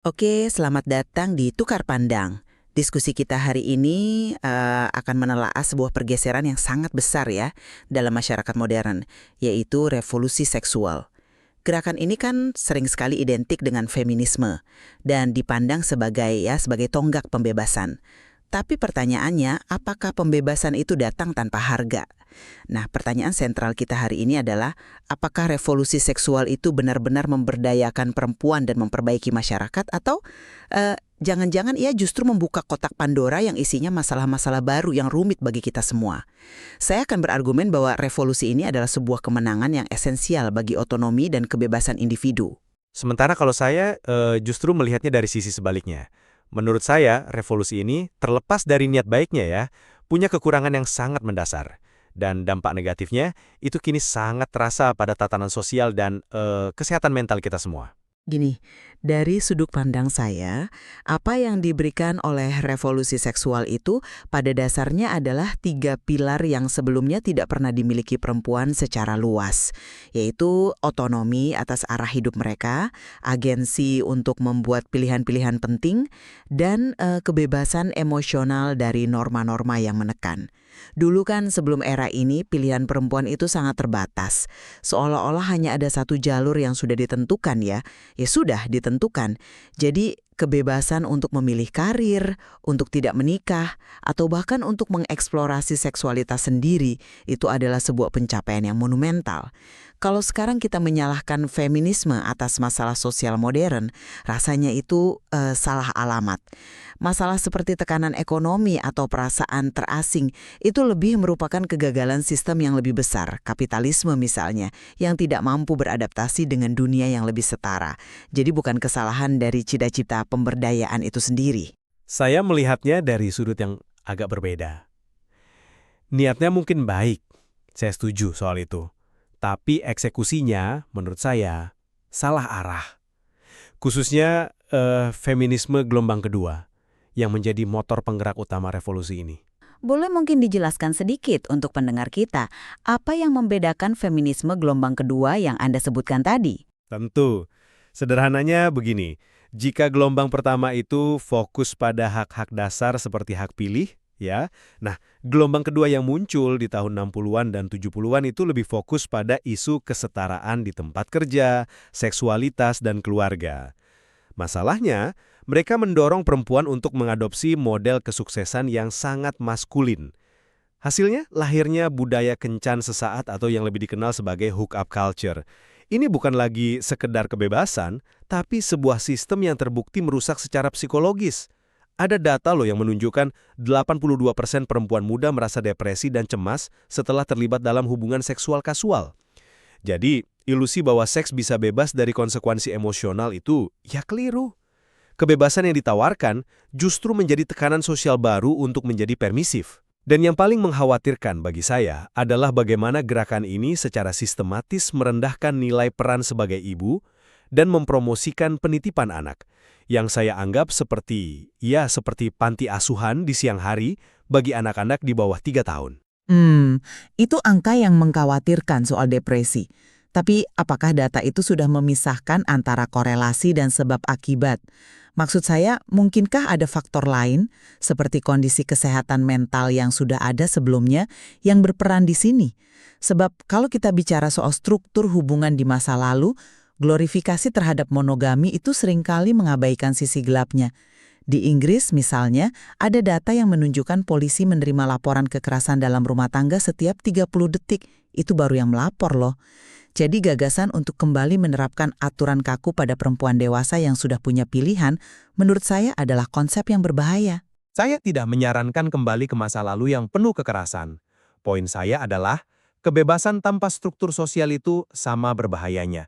Oke, selamat datang di Tukar Pandang. Diskusi kita hari ini akan menelaah sebuah pergeseran yang sangat besar ya dalam masyarakat modern, yaitu revolusi seksual. Gerakan ini kan sering sekali identik dengan feminisme dan dipandang sebagai tonggak pembebasan. Tapi pertanyaannya, apakah pembebasan itu datang tanpa harga? Nah, pertanyaan sentral kita hari ini adalah, apakah revolusi seksual itu benar-benar memberdayakan perempuan dan memperbaiki masyarakat, atau jangan-jangan ia justru membuka kotak Pandora yang isinya masalah-masalah baru yang rumit bagi kita semua? Saya akan berargumen bahwa revolusi ini adalah sebuah kemenangan yang esensial bagi otonomi dan kebebasan individu. Sementara kalau saya justru melihatnya dari sisi sebaliknya. Menurut saya, revolusi ini terlepas dari niat baiknya ya, punya kekurangan yang sangat mendasar. Dan dampak negatifnya itu kini sangat terasa pada tatanan sosial dan kesehatan mental kita semua. Gini, dari sudut pandang saya, apa yang diberikan oleh revolusi seksual itu pada dasarnya adalah tiga pilar yang sebelumnya tidak pernah dimiliki perempuan secara luas, yaitu otonomi atas arah hidup mereka, agensi untuk membuat pilihan-pilihan penting, dan kebebasan emosional dari norma-norma yang menekan. Dulu kan sebelum era ini pilihan perempuan itu sangat terbatas, seolah-olah hanya ada satu jalur yang sudah ditentukan ya sudah ditentukan. Jadi kebebasan untuk memilih karir, untuk tidak menikah, atau bahkan untuk mengeksplorasi seksualitas sendiri itu adalah sebuah pencapaian yang monumental. Kalau sekarang kita menyalahkan feminisme atas masalah sosial modern, rasanya itu salah alamat. Masalah seperti tekanan ekonomi atau perasaan terasing itu lebih merupakan kegagalan sistem yang lebih besar, kapitalisme misalnya, yang tidak mampu beradaptasi dengan dunia yang lebih setara. Jadi bukan kesalahan dari cita-cita pemberdayaan itu sendiri. Saya melihatnya dari sudut yang agak berbeda. Niatnya mungkin baik, saya setuju soal itu. Tapi eksekusinya, menurut saya, salah arah. Khususnya feminisme gelombang kedua, yang menjadi motor penggerak utama revolusi ini. Boleh mungkin dijelaskan sedikit untuk pendengar kita, apa yang membedakan feminisme gelombang kedua yang Anda sebutkan tadi? Tentu, sederhananya begini, jika gelombang pertama itu fokus pada hak-hak dasar seperti hak pilih, ya. Nah, gelombang kedua yang muncul di tahun 60-an dan 70-an itu lebih fokus pada isu kesetaraan di tempat kerja, seksualitas, dan keluarga. Masalahnya, mereka mendorong perempuan untuk mengadopsi model kesuksesan yang sangat maskulin. Hasilnya, lahirnya budaya kencan sesaat atau yang lebih dikenal sebagai hookup culture. Ini bukan lagi sekedar kebebasan, tapi sebuah sistem yang terbukti merusak secara psikologis. Ada data loh yang menunjukkan 82% perempuan muda merasa depresi dan cemas setelah terlibat dalam hubungan seksual kasual. Jadi, ilusi bahwa seks bisa bebas dari konsekuensi emosional itu ya keliru. Kebebasan yang ditawarkan justru menjadi tekanan sosial baru untuk menjadi permisif. Dan yang paling mengkhawatirkan bagi saya adalah bagaimana gerakan ini secara sistematis merendahkan nilai peran sebagai ibu dan mempromosikan penitipan anak, yang saya anggap seperti panti asuhan di siang hari bagi anak-anak di bawah 3 tahun. Itu angka yang mengkhawatirkan soal depresi. Tapi apakah data itu sudah memisahkan antara korelasi dan sebab akibat? Maksud saya, mungkinkah ada faktor lain, seperti kondisi kesehatan mental yang sudah ada sebelumnya, yang berperan di sini? Sebab kalau kita bicara soal struktur hubungan di masa lalu, glorifikasi terhadap monogami itu seringkali mengabaikan sisi gelapnya. Di Inggris misalnya, ada data yang menunjukkan polisi menerima laporan kekerasan dalam rumah tangga setiap 30 detik. Itu baru yang melapor loh. Jadi gagasan untuk kembali menerapkan aturan kaku pada perempuan dewasa yang sudah punya pilihan, menurut saya adalah konsep yang berbahaya. Saya tidak menyarankan kembali ke masa lalu yang penuh kekerasan. Poin saya adalah, kebebasan tanpa struktur sosial itu sama berbahayanya.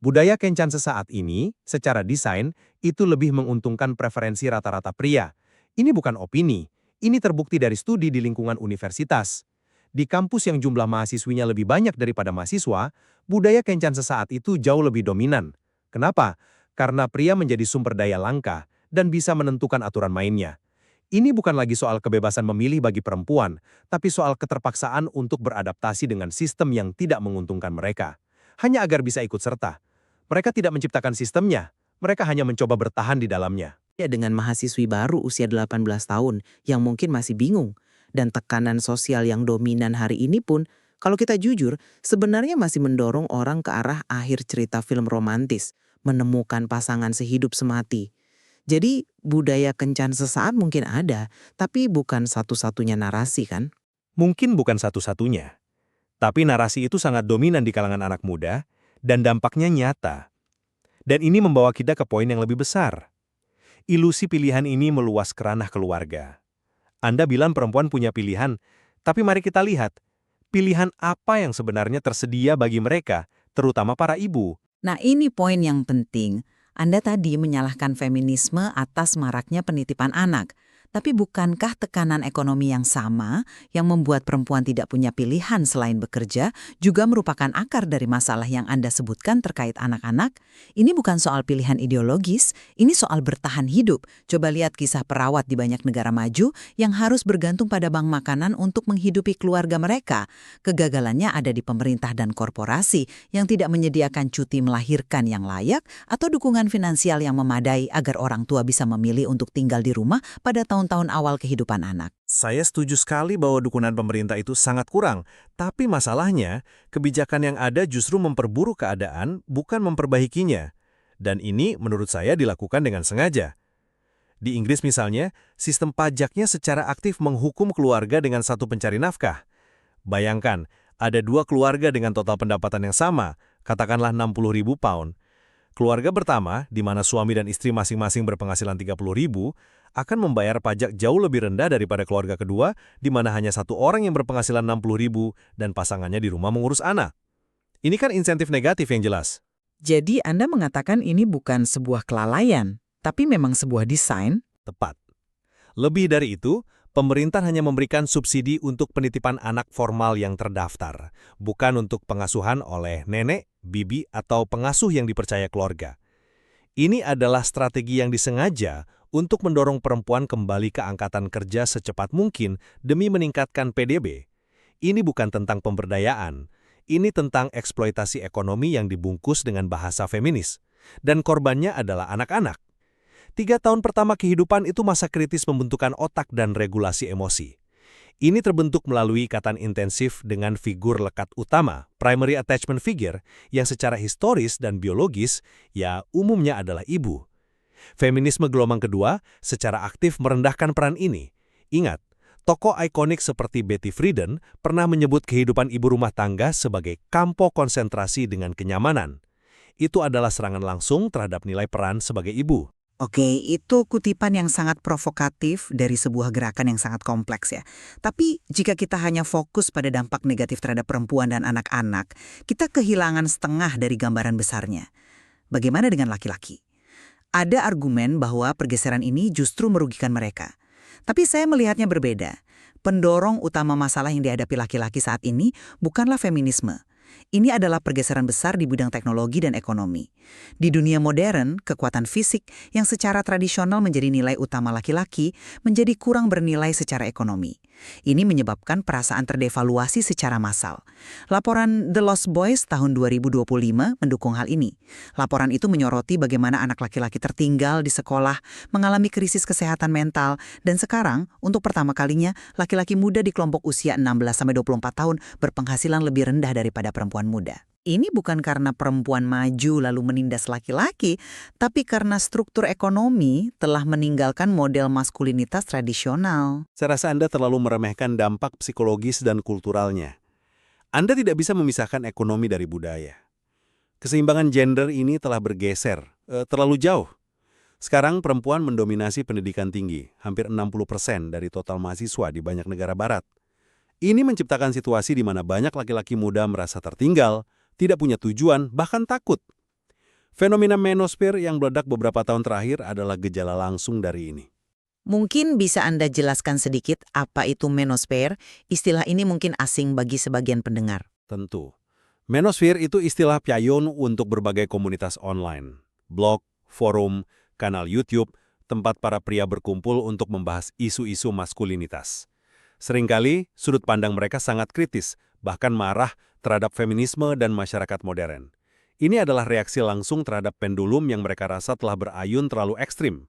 Budaya kencan sesaat ini, secara desain, itu lebih menguntungkan preferensi rata-rata pria. Ini bukan opini, ini terbukti dari studi di lingkungan universitas. Di kampus yang jumlah mahasiswinya lebih banyak daripada mahasiswa, budaya kencan sesaat itu jauh lebih dominan. Kenapa? Karena pria menjadi sumber daya langka dan bisa menentukan aturan mainnya. Ini bukan lagi soal kebebasan memilih bagi perempuan, tapi soal keterpaksaan untuk beradaptasi dengan sistem yang tidak menguntungkan mereka. Hanya agar bisa ikut serta. Mereka tidak menciptakan sistemnya, Mereka hanya mencoba bertahan di dalamnya. Ya, dengan mahasiswi baru usia 18 tahun yang mungkin masih bingung. Dan tekanan sosial yang dominan hari ini pun, kalau kita jujur, sebenarnya masih mendorong orang ke arah akhir cerita film romantis, menemukan pasangan sehidup semati. Jadi budaya kencan sesaat mungkin ada, tapi bukan satu-satunya narasi kan? Mungkin bukan satu-satunya. Tapi narasi itu sangat dominan di kalangan anak muda, dan dampaknya nyata. Dan ini membawa kita ke poin yang lebih besar. Ilusi pilihan ini meluas ke ranah keluarga. Anda bilang perempuan punya pilihan, tapi mari kita lihat, pilihan apa yang sebenarnya tersedia bagi mereka, terutama para ibu. Nah, ini poin yang penting. Anda tadi menyalahkan feminisme atas maraknya penitipan anak. Tapi bukankah tekanan ekonomi yang sama yang membuat perempuan tidak punya pilihan selain bekerja juga merupakan akar dari masalah yang Anda sebutkan terkait anak-anak? Ini bukan soal pilihan ideologis, ini soal bertahan hidup. Coba lihat kisah perawat di banyak negara maju yang harus bergantung pada bank makanan untuk menghidupi keluarga mereka. Kegagalannya ada di pemerintah dan korporasi yang tidak menyediakan cuti melahirkan yang layak atau dukungan finansial yang memadai agar orang tua bisa memilih untuk tinggal di rumah pada tahun-tahun awal kehidupan anak. Saya setuju sekali bahwa dukungan pemerintah itu sangat kurang, tapi masalahnya, kebijakan yang ada justru memperburuk keadaan, bukan memperbaikinya. Dan ini menurut saya dilakukan dengan sengaja. Di Inggris misalnya, sistem pajaknya secara aktif menghukum keluarga dengan satu pencari nafkah. Bayangkan, ada dua keluarga dengan total pendapatan yang sama, katakanlah 60.000 pound. Keluarga pertama, di mana suami dan istri masing-masing berpenghasilan 30.000, akan membayar pajak jauh lebih rendah daripada keluarga kedua, di mana hanya satu orang yang berpenghasilan 60.000 dan pasangannya di rumah mengurus anak. Ini kan insentif negatif yang jelas. Jadi Anda mengatakan ini bukan sebuah kelalaian, tapi memang sebuah desain? Tepat. Lebih dari itu, pemerintah hanya memberikan subsidi untuk penitipan anak formal yang terdaftar, bukan untuk pengasuhan oleh nenek, bibi, atau pengasuh yang dipercaya keluarga. Ini adalah strategi yang disengaja untuk mendorong perempuan kembali ke angkatan kerja secepat mungkin demi meningkatkan PDB. Ini bukan tentang pemberdayaan, ini tentang eksploitasi ekonomi yang dibungkus dengan bahasa feminis. Dan korbannya adalah anak-anak. 3 tahun pertama kehidupan itu masa kritis pembentukan otak dan regulasi emosi. Ini terbentuk melalui ikatan intensif dengan figur lekat utama, primary attachment figure, yang secara historis dan biologis, ya umumnya adalah ibu. Feminisme gelombang kedua secara aktif merendahkan peran ini. Ingat, tokoh ikonik seperti Betty Friedan pernah menyebut kehidupan ibu rumah tangga sebagai kampo konsentrasi dengan kenyamanan. Itu adalah serangan langsung terhadap nilai peran sebagai ibu. Oke, itu kutipan yang sangat provokatif dari sebuah gerakan yang sangat kompleks ya. Tapi jika kita hanya fokus pada dampak negatif terhadap perempuan dan anak-anak, kita kehilangan setengah dari gambaran besarnya. Bagaimana dengan laki-laki? Ada argumen bahwa pergeseran ini justru merugikan mereka. Tapi saya melihatnya berbeda. Pendorong utama masalah yang dihadapi laki-laki saat ini bukanlah feminisme. Ini adalah pergeseran besar di bidang teknologi dan ekonomi. Di dunia modern, kekuatan fisik yang secara tradisional menjadi nilai utama laki-laki menjadi kurang bernilai secara ekonomi. Ini menyebabkan perasaan terdevaluasi secara massal. Laporan The Lost Boys tahun 2025 mendukung hal ini. Laporan itu menyoroti bagaimana anak laki-laki tertinggal di sekolah, mengalami krisis kesehatan mental, dan sekarang, untuk pertama kalinya, laki-laki muda di kelompok usia 16-24 tahun berpenghasilan lebih rendah daripada perempuan muda. Ini bukan karena perempuan maju lalu menindas laki-laki, tapi karena struktur ekonomi telah meninggalkan model maskulinitas tradisional. Saya rasa Anda terlalu meremehkan dampak psikologis dan kulturalnya. Anda tidak bisa memisahkan ekonomi dari budaya. Keseimbangan gender ini telah bergeser, terlalu jauh. Sekarang perempuan mendominasi pendidikan tinggi, hampir 60% dari total mahasiswa di banyak negara barat. Ini menciptakan situasi di mana banyak laki-laki muda merasa tertinggal, tidak punya tujuan, bahkan takut. Fenomena menosphere yang meledak beberapa tahun terakhir adalah gejala langsung dari ini. Mungkin bisa Anda jelaskan sedikit apa itu menosphere? Istilah ini mungkin asing bagi sebagian pendengar. Tentu. Menosphere itu istilah pyayon untuk berbagai komunitas online. Blog, forum, kanal YouTube, tempat para pria berkumpul untuk membahas isu-isu maskulinitas. Seringkali, sudut pandang mereka sangat kritis, bahkan marah terhadap feminisme dan masyarakat modern. Ini adalah reaksi langsung terhadap pendulum yang mereka rasa telah berayun terlalu ekstrim.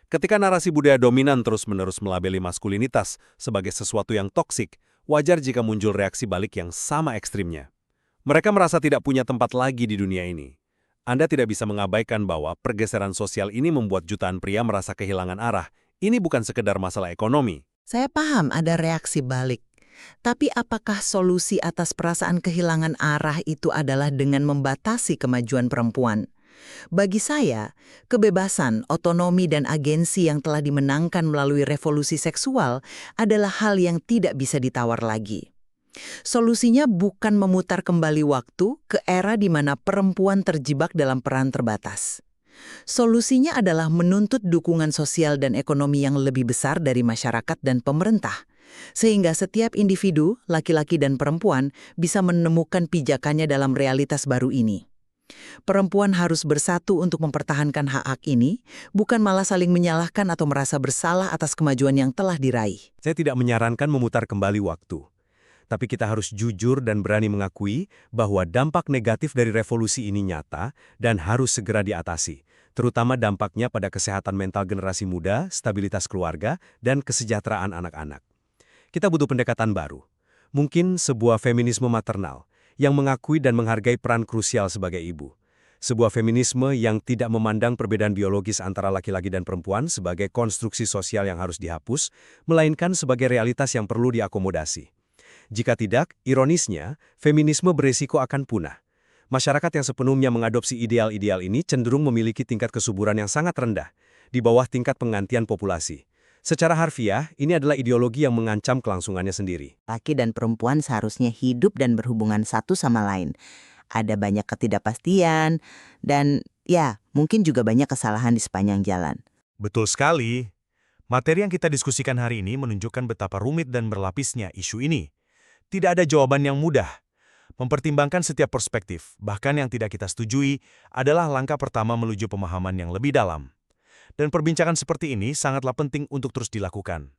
Ketika narasi budaya dominan terus-menerus melabeli maskulinitas sebagai sesuatu yang toksik, wajar jika muncul reaksi balik yang sama ekstrimnya. Mereka merasa tidak punya tempat lagi di dunia ini. Anda tidak bisa mengabaikan bahwa pergeseran sosial ini membuat jutaan pria merasa kehilangan arah. Ini bukan sekedar masalah ekonomi. Saya paham ada reaksi balik. Tapi apakah solusi atas perasaan kehilangan arah itu adalah dengan membatasi kemajuan perempuan? Bagi saya, kebebasan, otonomi, dan agensi yang telah dimenangkan melalui revolusi seksual adalah hal yang tidak bisa ditawar lagi. Solusinya bukan memutar kembali waktu ke era di mana perempuan terjebak dalam peran terbatas. Solusinya adalah menuntut dukungan sosial dan ekonomi yang lebih besar dari masyarakat dan pemerintah, sehingga setiap individu, laki-laki dan perempuan, bisa menemukan pijakannya dalam realitas baru ini. Perempuan harus bersatu untuk mempertahankan hak-hak ini, bukan malah saling menyalahkan atau merasa bersalah atas kemajuan yang telah diraih. Saya tidak menyarankan memutar kembali waktu. Tapi kita harus jujur dan berani mengakui bahwa dampak negatif dari revolusi ini nyata dan harus segera diatasi, terutama dampaknya pada kesehatan mental generasi muda, stabilitas keluarga, dan kesejahteraan anak-anak. Kita butuh pendekatan baru. Mungkin sebuah feminisme maternal yang mengakui dan menghargai peran krusial sebagai ibu. Sebuah feminisme yang tidak memandang perbedaan biologis antara laki-laki dan perempuan sebagai konstruksi sosial yang harus dihapus, melainkan sebagai realitas yang perlu diakomodasi. Jika tidak, ironisnya, feminisme beresiko akan punah. Masyarakat yang sepenuhnya mengadopsi ideal-ideal ini cenderung memiliki tingkat kesuburan yang sangat rendah, di bawah tingkat pengantian populasi. Secara harfiah, ini adalah ideologi yang mengancam kelangsungannya sendiri. Laki dan perempuan seharusnya hidup dan berhubungan satu sama lain. Ada banyak ketidakpastian, dan ya, mungkin juga banyak kesalahan di sepanjang jalan. Betul sekali. Materi yang kita diskusikan hari ini menunjukkan betapa rumit dan berlapisnya isu ini. Tidak ada jawaban yang mudah. Mempertimbangkan setiap perspektif, bahkan yang tidak kita setujui, adalah langkah pertama menuju pemahaman yang lebih dalam. Dan perbincangan seperti ini sangatlah penting untuk terus dilakukan.